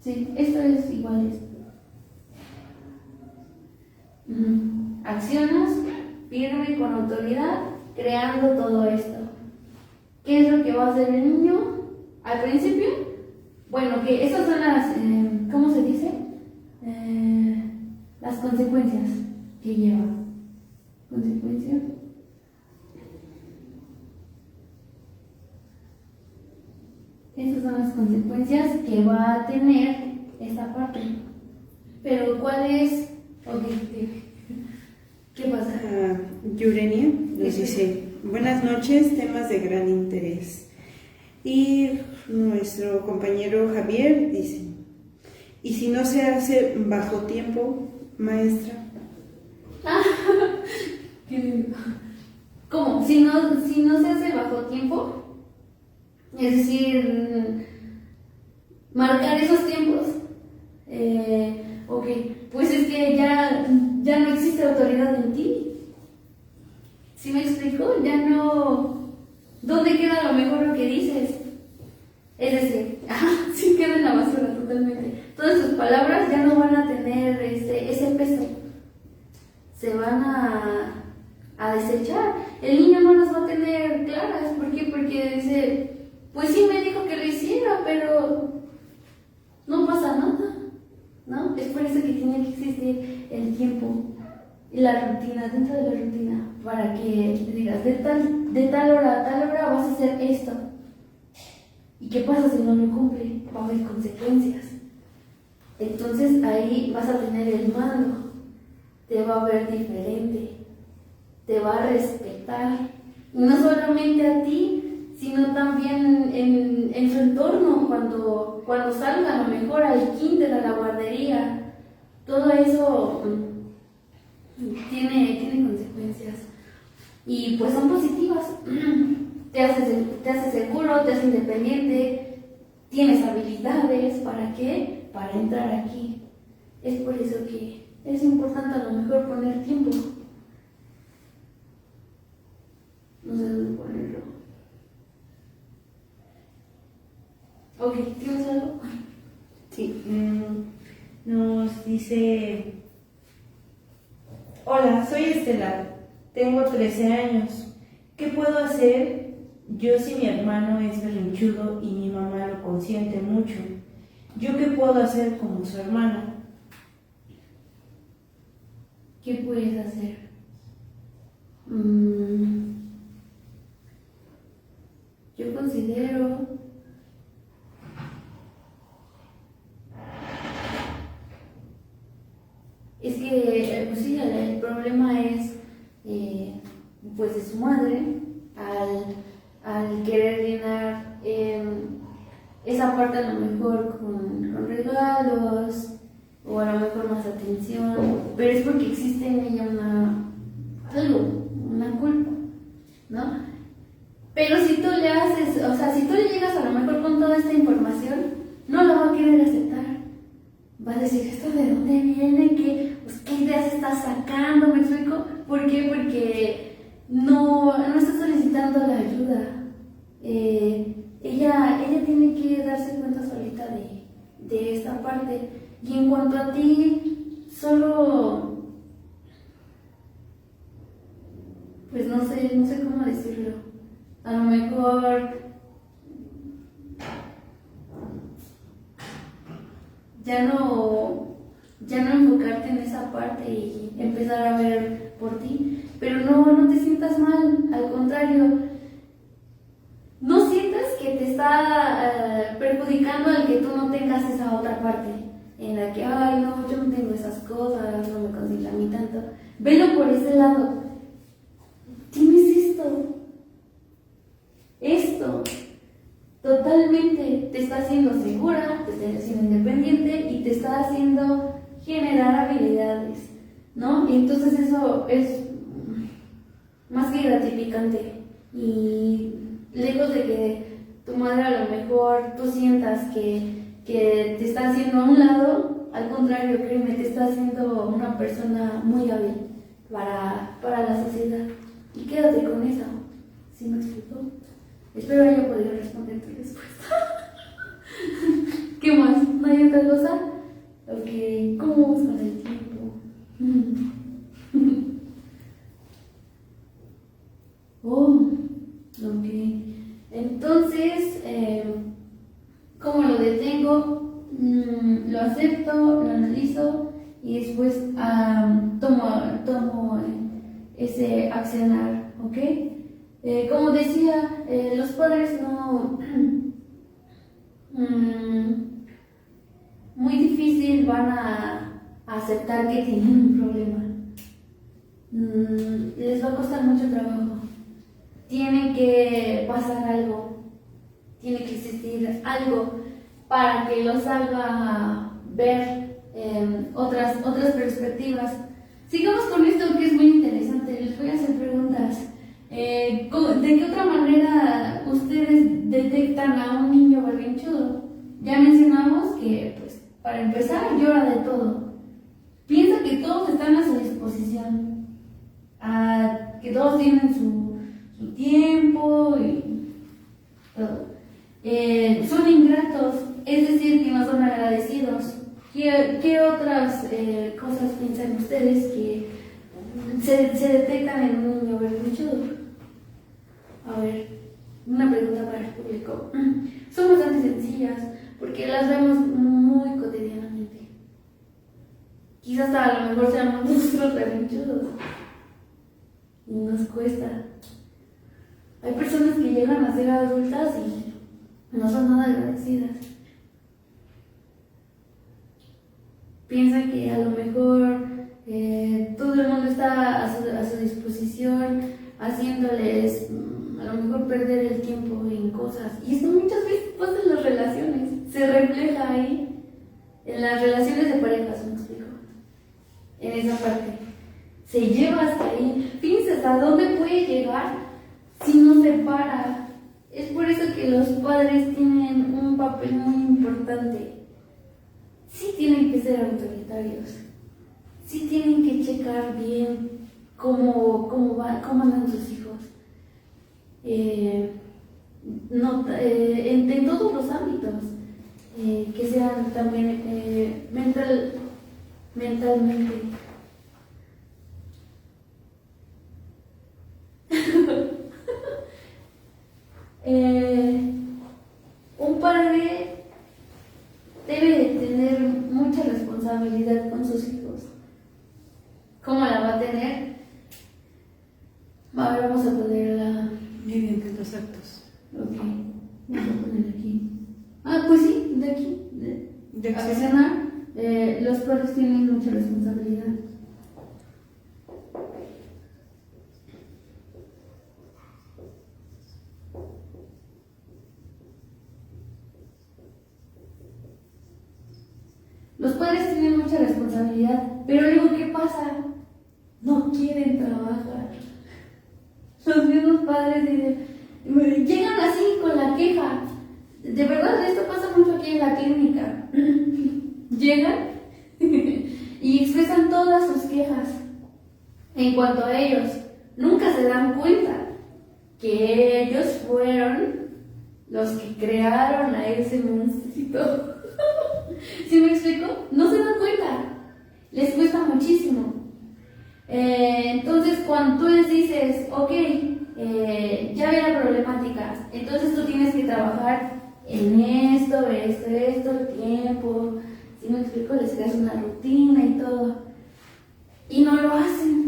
Sí, esto es igual a esto. Accionas firme con autoridad, creando todo esto. ¿Qué es lo que va a hacer el niño al principio? Bueno, que esas son las, ¿cómo se dice? Las consecuencias que lleva. ¿Consecuencias? Esas son las consecuencias que va a tener esta parte. Pero ¿cuál es? Okay. ¿Qué pasa? Yurenia nos dice, buenas noches, temas de gran interés. Y nuestro compañero Javier dice, ¿y si no se hace bajo tiempo, maestra? Qué lindo. ¿Cómo? Si no se hace bajo tiempo, es decir, marcar esos tiempos, ok, pues es que ya no existe autoridad en ti. ¿Sí me explico? Ya no. ¿Dónde queda a lo mejor lo que dices? Es decir, sí queda en la basura totalmente. Todas tus palabras ya no van a tener ese peso. Se van a desechar. El niño no las va a tener claras. ¿Por qué? Porque dice, pues sí me dijo que lo hiciera, pero no pasa nada, ¿no? Es por eso que tiene que existir el tiempo y la rutina, dentro de la rutina, para que le digas, de tal hora a tal hora vas a hacer esto. ¿Y qué pasa si no lo cumple? Va a haber consecuencias. Entonces ahí vas a tener el mando, te va a ver diferente, te va a respetar, y no solamente a ti, sino también en su entorno, cuando salga a lo mejor al kinder, a la guardería, todo eso tiene consecuencias y pues son positivas. Te hace seguro, te hace independiente, tienes habilidades. ¿Para qué? Para entrar aquí. Es por eso que es importante a lo mejor poner tiempo. No sé dónde ponerlo. Ok, ¿tienes algo? Sí, nos dice: hola, soy Estela, tengo 13 años. ¿Qué puedo hacer yo si mi hermano es berrinchudo y mi mamá lo consiente mucho? ¿Yo qué puedo hacer como su hermana? ¿Qué puedes hacer? Yo considero es que pues sí, el problema es pues de su madre al querer llenar esa parte a lo mejor con regalos o a lo mejor más atención, pero es porque existe en ella una culpa, ¿no? Pero si tú le haces, o sea, si tú le llegas a lo mejor con toda esta información, no la va a querer aceptar. Va a decir, ¿esto de dónde viene? ¿Qué ideas estás sacando? ¿Me explico? ¿Por qué? Porque no está solicitando la ayuda. Ella tiene que darse cuenta solita de esta parte. Y en cuanto a ti, solo, pues no sé cómo decirlo. A lo mejor ya no enfocarte en esa parte y empezar a ver por ti, pero no te sientas mal, al contrario, no sientas que te está perjudicando el que tú no tengas esa otra parte en la que, ay no, yo no tengo esas cosas, no me consigo a mí tanto. Velo por ese lado, tienes esto totalmente te está haciendo segura, te está haciendo independiente y te está haciendo generar habilidades, ¿no? Y entonces eso es más que gratificante. Y lejos de que tu madre a lo mejor tú sientas que te está haciendo a un lado, al contrario, créeme, te está haciendo una persona muy hábil para la sociedad. Y quédate con eso, ¿sí me explico? Espero haya podido responder tu respuesta. ¿Qué más? ¿No hay otra cosa? Ok, ¿cómo vamos con el tiempo? Oh, ok. Entonces, ¿cómo lo detengo? Lo acepto, lo analizo y después tomo ese accionar, ¿ok? Como decía, los padres no muy difícil van a aceptar que tienen un problema. Les va a costar mucho trabajo. Tiene que pasar algo, tiene que existir algo para que los haga ver otras perspectivas. Sigamos con esto que es muy interesante. Les voy a hacer preguntas. ¿De qué otra manera ustedes detectan a un niño berrinchudo? Ya mencionamos que, pues, para empezar, llora de todo. Piensa que todos están a su disposición, que todos tienen su tiempo y todo. Son ingratos, es decir, que no son agradecidos. ¿Qué otras cosas piensan ustedes que se detectan en un niño berrinchudo? A ver, una pregunta para el público. Son bastante sencillas porque las vemos muy cotidianamente. Quizás a lo mejor seamos nosotros berrinchudos y nos cuesta. Hay personas que llegan a ser adultas y no son nada agradecidas. piensa que a lo mejor todo el mundo está a su disposición, haciéndoles a lo mejor perder el tiempo en cosas. Y esto muchas veces pasa en las relaciones, se refleja ahí, en las relaciones de parejas, me explico, en esa parte. Se lleva hasta ahí. Fíjense hasta dónde puede llegar si no se para. Es por eso que los padres tienen un papel muy importante. Sí tienen que ser autoritarios, sí tienen que checar bien cómo andan sus hijos. En todos los ámbitos, que sean también mentalmente. Un padre debe de tener mucha responsabilidad con sus hijos. ¿Cómo la va a tener? Ahora vamos a ponerla mediante los actos. Ok, vamos a poner aquí. Pues sí, de aquí. De accionar. Los padres tienen mucha responsabilidad. Los padres tienen mucha responsabilidad, pero luego, ¿qué pasa? No quieren trabajar. Los mismos padres llegan así con la queja. De verdad, esto pasa mucho aquí en la clínica. Llegan y expresan todas sus quejas en cuanto a ellos. Nunca se dan cuenta que ellos fueron los que crearon a ese monstruito. ¿Sí me explico? No se dan cuenta. Les cuesta muchísimo. Entonces, cuando tú les dices, ok, ya ve la problemática, entonces tú tienes que trabajar en esto, el tiempo. ¿Sí me explico? Les creas una rutina y todo. Y no lo hacen.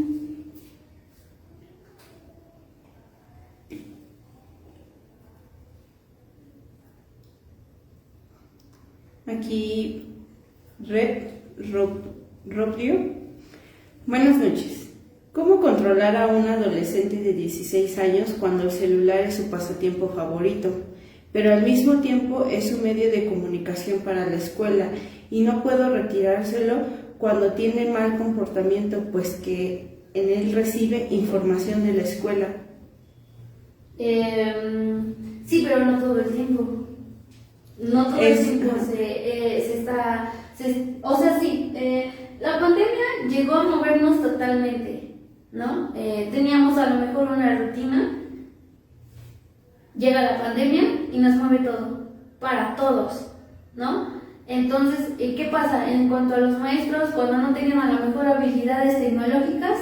Aquí, Robrio. Buenas noches. ¿Cómo controlar a un adolescente de 16 años cuando el celular es su pasatiempo favorito, pero al mismo tiempo es un medio de comunicación para la escuela y no puedo retirárselo cuando tiene mal comportamiento, pues que en él recibe información de la escuela? Sí, pero no todo el tiempo. No todo el tiempo se está... o sea, sí, la pandemia llegó a movernos totalmente, ¿no? Teníamos a lo mejor una rutina, llega la pandemia y nos mueve todo, para todos, ¿no? Entonces, ¿qué pasa? En cuanto a los maestros, cuando no tenían a lo mejor habilidades tecnológicas,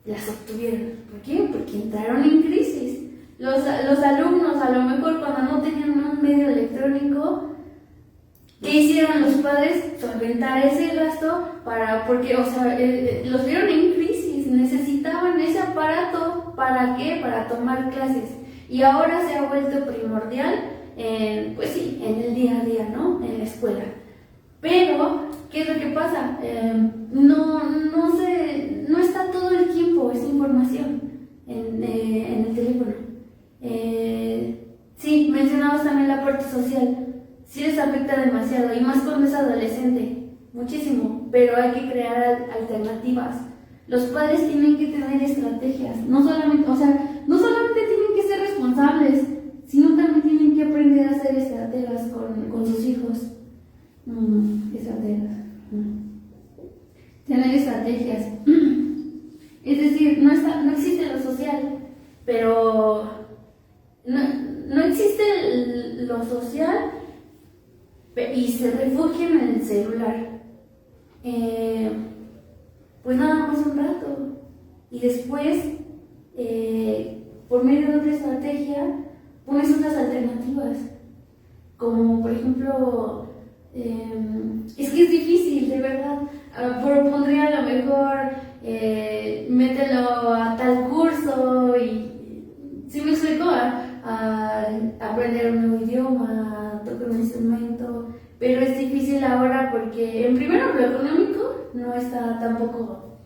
las obtuvieron. ¿Por qué? Porque entraron en crisis. Los alumnos, a lo mejor cuando no tenían un medio electrónico, ¿qué hicieron los padres? Solventar ese gasto porque, o sea, los vieron en crisis, necesitaban ese aparato, ¿para qué? Para tomar clases. Y ahora se ha vuelto primordial, pues sí, en el día a día, ¿no? En la escuela. Pero, ¿qué es lo que pasa? No está todo el tiempo esa información en el teléfono. Sí, mencionabas también la parte social. Sí les afecta demasiado, y más cuando es adolescente, muchísimo, pero hay que crear alternativas. Los padres tienen que tener estrategias, no solamente tienen que ser responsables, sino también tienen que aprender a ser estrategas con sus hijos. Tener estrategias. Es decir, no existe lo social, pero no existe lo social y se refugian en el celular. Pues nada más un rato. Y después, por medio de otra estrategia, pones otras alternativas. Como por ejemplo, es que es difícil, de verdad. Propondría a lo mejor, mételo a tal curso y, ¿sí me explico? A aprender un nuevo idioma, a tocar un instrumento, pero es difícil ahora porque en primer tampoco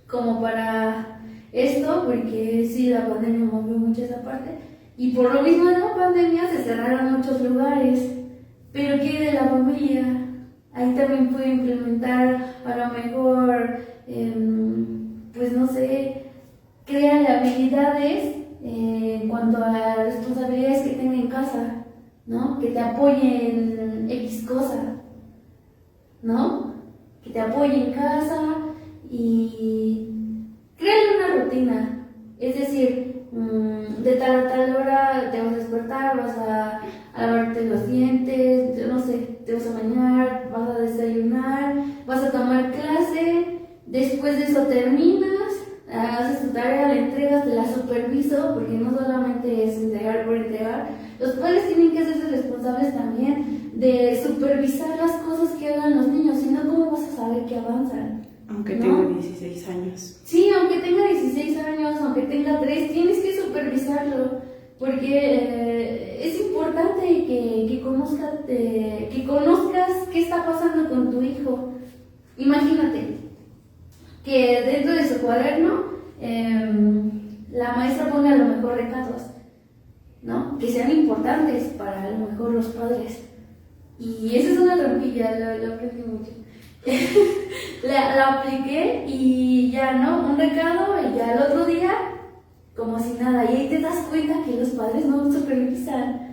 como para esto, porque sí, la pandemia movió mucho esa parte. Y por lo mismo de la pandemia se cerraron muchos lugares. Pero ¿qué de la familia? Ahí también puede implementar a lo mejor, pues no sé, crear habilidades en cuanto a responsabilidades que tenga en casa, ¿no? Que te apoyen en X cosa, ¿no? Que te apoye en casa y créale una rutina. Es decir, de tal a tal hora te vas a despertar, vas a lavarte los dientes, no sé, te vas a bañar, vas a desayunar, vas a tomar clase, después de eso terminas, haces tu tarea, la entregas, te la superviso, porque no solamente es entregar por entregar, los padres tienen que hacerse responsables también de supervisar las cosas que hagan los niños, si no, ¿cómo vas a saber que avanzan? Aunque ¿no? tenga 16 años. Sí, aunque tenga 16 años, aunque tenga 3, tienes que supervisarlo, porque es importante que conozcas qué está pasando con tu hijo. Imagínate que dentro de su cuaderno la maestra ponga a lo mejor recados, ¿no? Que sean importantes para a lo mejor los padres. Y esa es una trampilla, lo aprendí mucho. la apliqué y ya, ¿no? Un recado y ya el otro día como si nada. Y ahí te das cuenta que los padres no supervisan.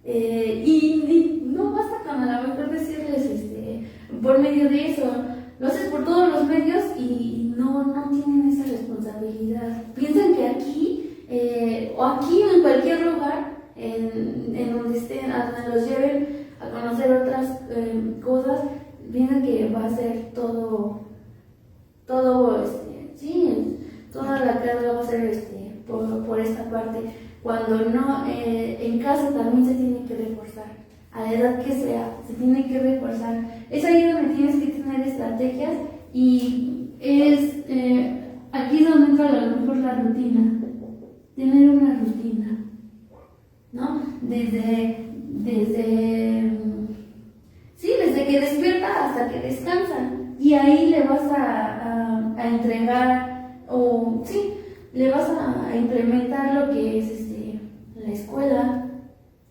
Y no basta con a lo mejor decirles por medio de eso. Lo haces por todos los medios y no tienen esa responsabilidad. Piensan que aquí, o aquí o en cualquier lugar, en donde estén, a donde los lleven a conocer otras cosas, piensan que va a ser todo sí, toda la carga va a ser por esta parte, cuando no, en casa también se tiene que reforzar, a la edad que sea, se tiene que reforzar. Es ahí donde tienes que tener estrategias y es aquí es donde entra a lo mejor la rutina, tener una rutina, ¿no? Desde que despierta hasta que descansa, y ahí le vas a entregar, o sí, le vas a implementar lo que es la escuela,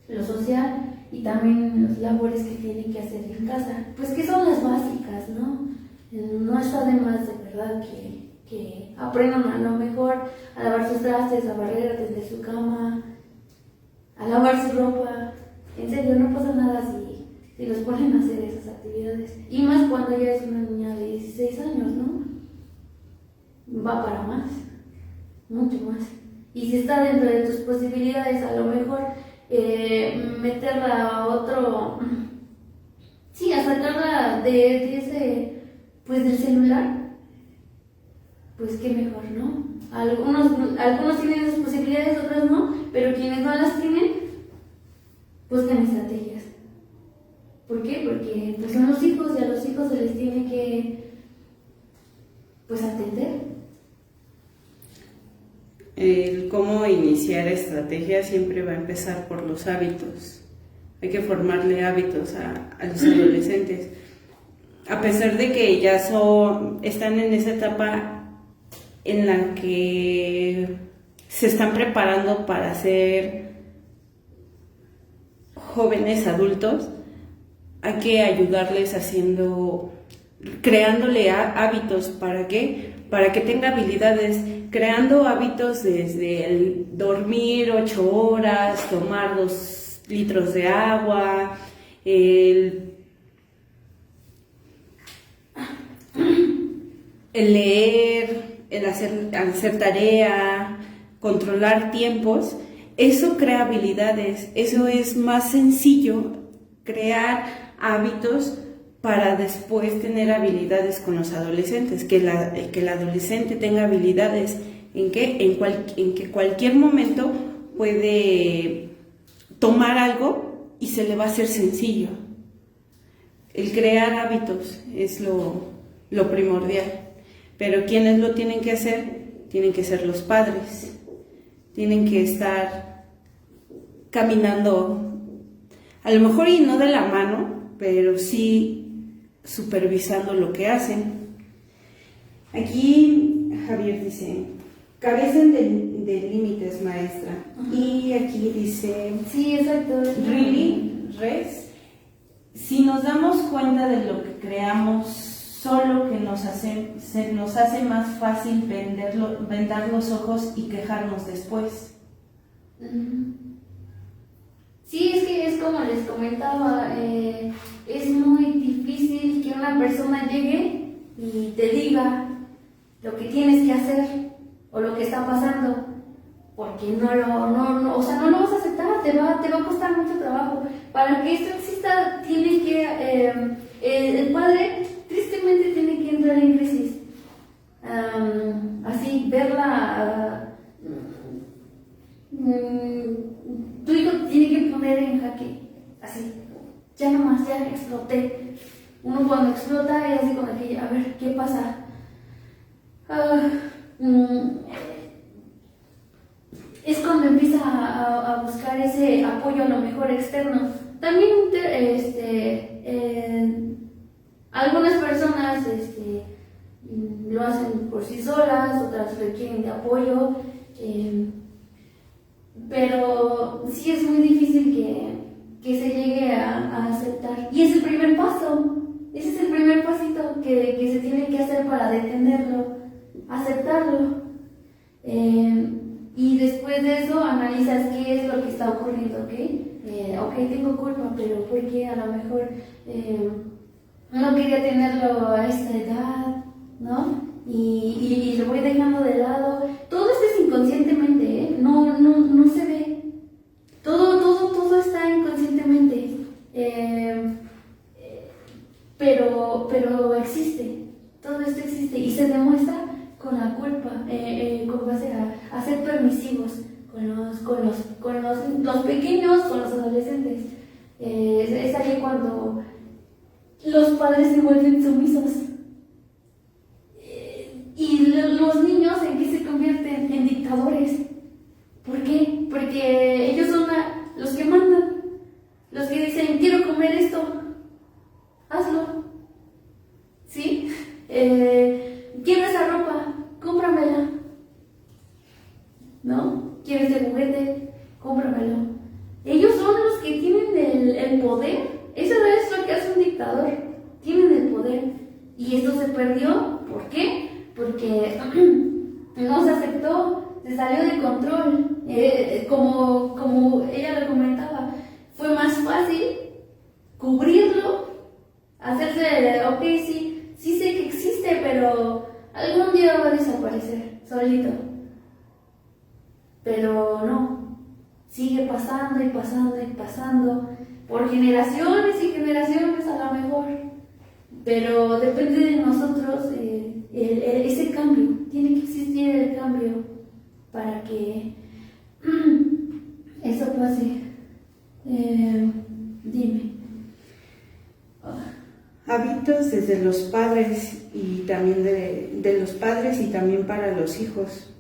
lo social y también las labores que tiene que hacer en casa, pues que son las básicas, ¿no? No está de más, de verdad, que aprendan a lo mejor a lavar sus trastes, a barrer, a tender su cama, a lavar su ropa. En serio, no pasa nada si los ponen a hacer esas actividades. Y más cuando ya es una niña de 16 años, ¿no? Va para más, mucho más. Y si está dentro de tus posibilidades, a lo mejor meterla a otro, sí, a sacarla de ese, pues del celular, pues qué mejor, ¿no? Algunos tienen esas posibilidades, otros no, pero quienes no las tienen, buscan estrategias. ¿Por qué? Porque pues son los hijos y a los hijos se les tiene que, pues, atender. El cómo iniciar estrategias siempre va a empezar por los hábitos. Hay que formarle hábitos a los adolescentes. A pesar de que ya están en esa etapa en la que se están preparando para ser jóvenes adultos, hay que ayudarles creándole hábitos. ¿Para qué? Para que tenga habilidades, creando hábitos desde el dormir 8 horas, tomar 2 litros de agua, el leer, el hacer tarea, controlar tiempos. Eso crea habilidades, eso es más sencillo, crear hábitos para después tener habilidades con los adolescentes, que el adolescente tenga habilidades en que cualquier momento puede tomar algo y se le va a hacer sencillo. El crear hábitos es lo primordial, pero quienes lo tienen que hacer, tienen que ser los padres, tienen que estar caminando, a lo mejor y no de la mano, pero sí supervisando lo que hacen. Aquí Javier dice, carecen de límites, maestra. Y aquí dice, Sí, exacto. really, res, si nos damos cuenta de lo que creamos, solo que se nos hace más fácil vendar los ojos y quejarnos después. Sí, es que es como les comentaba, es muy difícil que una persona llegue y te diga lo que tienes que hacer o lo que está pasando, porque no lo vas a aceptar, te va a costar mucho trabajo. Para que esto exista, tiene que, el padre tristemente tiene que entrar en crisis, así, verla, tu hijo tiene que poner en jaque, así, ya nomás, ya exploté. Uno cuando explota es así con aquella, a ver, ¿qué pasa? Es cuando empieza a buscar ese apoyo a lo mejor externo. También algunas personas lo hacen por sí solas, otras requieren de apoyo, pero sí es muy difícil que se llegue a aceptar. Y es el primer paso, ese es el primer pasito que se tiene que hacer para detenerlo, aceptarlo. Y después de eso analizas qué es lo que está ocurriendo, ¿ok? Ok, tengo culpa, pero ¿por qué? A lo mejor no quería tenerlo a esta edad, ¿no? Y lo voy dejando de lado. Todo esto es inconscientemente, ¿eh? No se ve. Todo está inconscientemente. Pero existe. Todo esto existe y se demuestra con la culpa, con base a ser permisivos con los pequeños, con los adolescentes. Es ahí cuando los padres se vuelven sumisos. Y los niños en qué se convierten en dictadores. ¿Por qué? Porque ellos son los que mandan, los que dicen, quiero comer esto, hazlo. ¿Sí? Quiero esa ropa, cómpramela. ¿No? ¿Quieres el juguete? Cómpramelo. Ellos son los que tienen el poder. Eso es lo que hace un dictador. Tienen el poder. Y esto se perdió. ¿Por qué? Porque no se aceptó, se salió de control. Como ella lo comentaba, fue más fácil cubrirlo, hacerse, ok, sí sé que existe, pero algún día va a desaparecer, solito. Pero no, sigue pasando y pasando y pasando, por generaciones y generaciones a lo mejor. Pero depende de nosotros ese cambio, tiene que existir el cambio para que eso pase. Dime. Hábitos desde los padres y también de los padres y también para los hijos.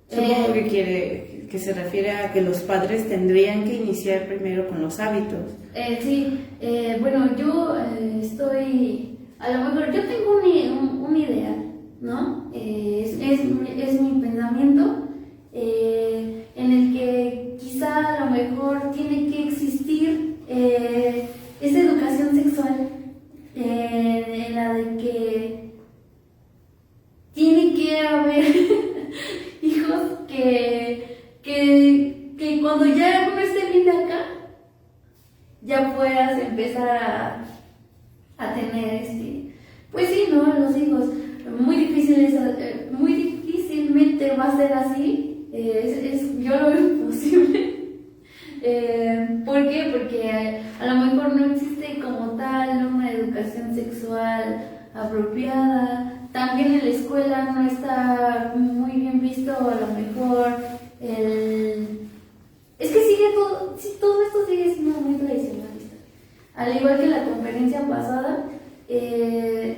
Supongo que se refiere a que los padres tendrían que iniciar primero con los hábitos. Sí, bueno, yo a lo mejor yo tengo un ideal, ¿no? Es mi pensamiento, en el que quizá a lo mejor tiene que existir esa educación sexual, en la de que tiene que haber hijos que cuando ya uno esté bien de acá, ya puedas empezar a tener pues sí, ¿no? Los hijos. Muy difícilmente va a ser así. Yo lo veo imposible. ¿Por qué? Porque a lo mejor no existe como tal una educación sexual apropiada. También en la escuela no está muy bien visto a lo mejor es que todo esto sigue siendo muy tradicionalista. Al igual que la conferencia pasada,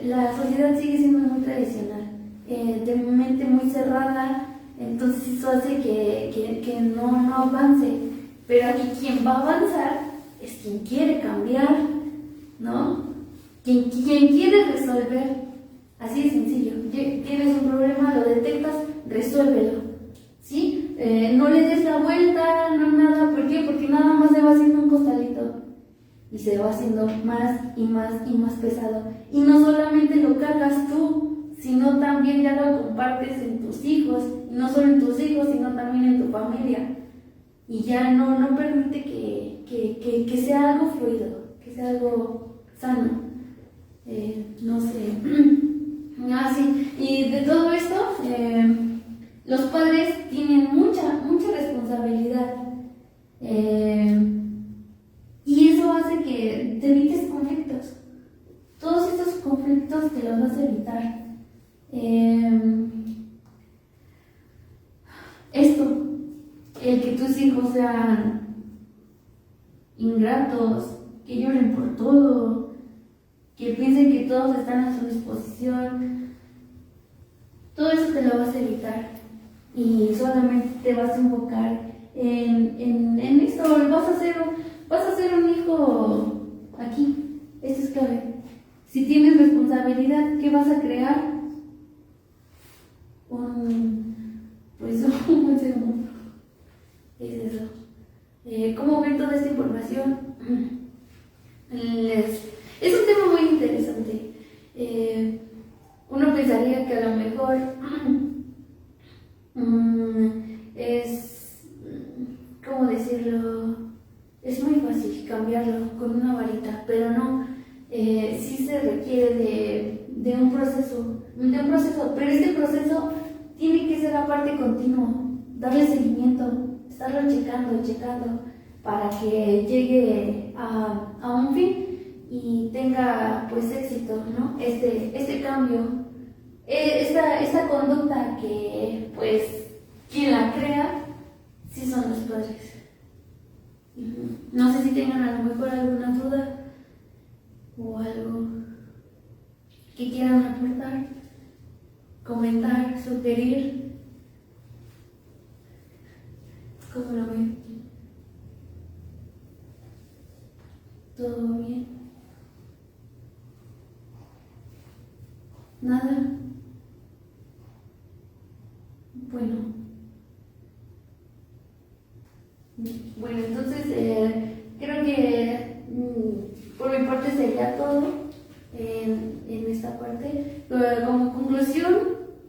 la sociedad sigue siendo muy tradicional, de mente muy cerrada, entonces eso hace que no avance. Pero aquí quien va a avanzar es quien quiere cambiar, ¿no? Quien quiere resolver. Así de sencillo. y se va haciendo más y más y más pesado. Y no solamente lo cargas tú, sino también ya lo compartes en tus hijos, y no solo en tus hijos, sino también en tu familia. Y ya no permite que sea algo fluido, que sea algo sano. No sé. Sí. Y de todo esto, los padres tienen mucha responsabilidad. Y eso hace que te evites conflictos. Todos estos conflictos te los vas a evitar. El que tus hijos sean ingratos, que lloren por todo, que piensen que todos están a su disposición, todo eso te lo vas a evitar y solamente te vas a enfocar en esto. Vas a ser un hijo aquí. Esto es clave. Si tienes responsabilidad, ¿qué vas a crear? Un ser humano. Es eso. ¿Cómo ven toda esta información? Es un tema muy interesante. Uno pensaría que a lo mejor ¿cómo decirlo? Es muy fácil cambiarlo con una varita, pero no. Sí se requiere de un proceso, pero este proceso tiene que ser aparte continuo, darle seguimiento, estarlo checando para que llegue a un fin y tenga pues éxito, ¿no? Este cambio, esta conducta que pues quien la crea sí son los padres. No sé si tengan a lo mejor alguna duda o algo que quieran aportar, comentar, sugerir. ¿Cómo lo ven? ¿Todo bien? ¿Nada? Bueno, entonces creo que por mi parte sería todo en esta parte. Como conclusión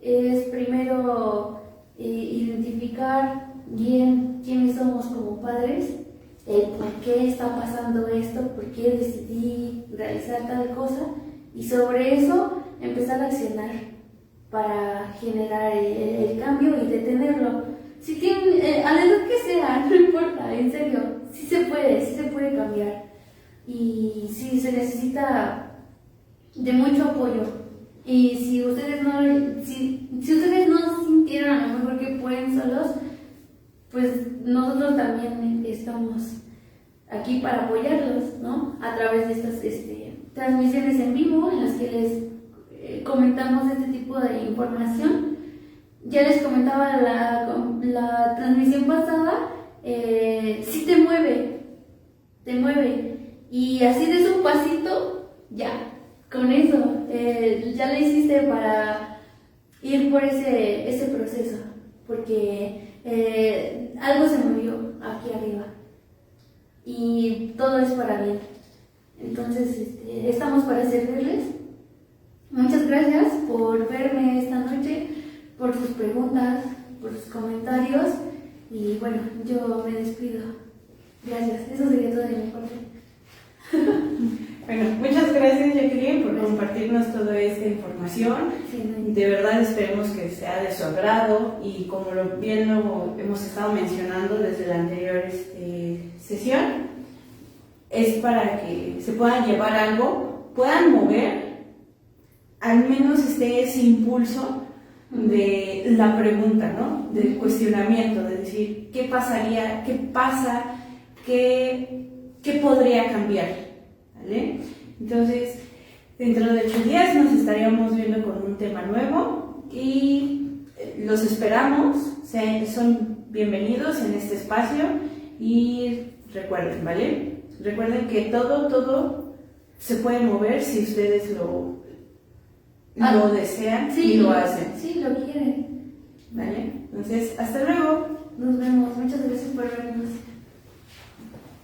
es primero identificar bien quiénes somos como padres, por qué está pasando esto, por qué decidí realizar tal cosa, y sobre eso empezar a accionar para generar el cambio y detenerlo. Si tienen, a la edad que sea, no importa, en serio, sí se puede cambiar. Y sí se necesita de mucho apoyo. Y si ustedes no sintieran a lo mejor que pueden solos, pues nosotros también estamos aquí para apoyarlos, ¿no? A través de estas transmisiones en vivo en las que les comentamos este tipo de información. Ya les comentaba la transmisión pasada, sí te mueve, y así des un pasito, ya, con eso, ya lo hiciste para ir por ese proceso, porque algo se movió aquí arriba, y todo es para bien. Entonces, estamos para servirles. Muchas gracias por verme esta noche, por sus preguntas, por sus comentarios, y bueno, yo me despido. Gracias, eso sería todo de mi parte. Bueno, muchas gracias, Jacqueline, por compartirnos toda esta información. Sí, de verdad esperemos que sea de su agrado, y como bien lo hemos estado mencionando desde la anterior sesión, es para que se puedan llevar algo, puedan mover al menos ese impulso de la pregunta, ¿no? Del cuestionamiento, de decir, ¿qué pasaría? ¿Qué pasa? ¿Qué podría cambiar? ¿Vale? Entonces, dentro de 8 días nos estaríamos viendo con un tema nuevo, y los esperamos, son bienvenidos en este espacio, y recuerden, ¿vale? Recuerden que todo se puede mover si ustedes lo desean, sí, y lo hacen. Sí, lo quieren. ¿Vale? Entonces, hasta luego. Nos vemos. Muchas gracias por vernos.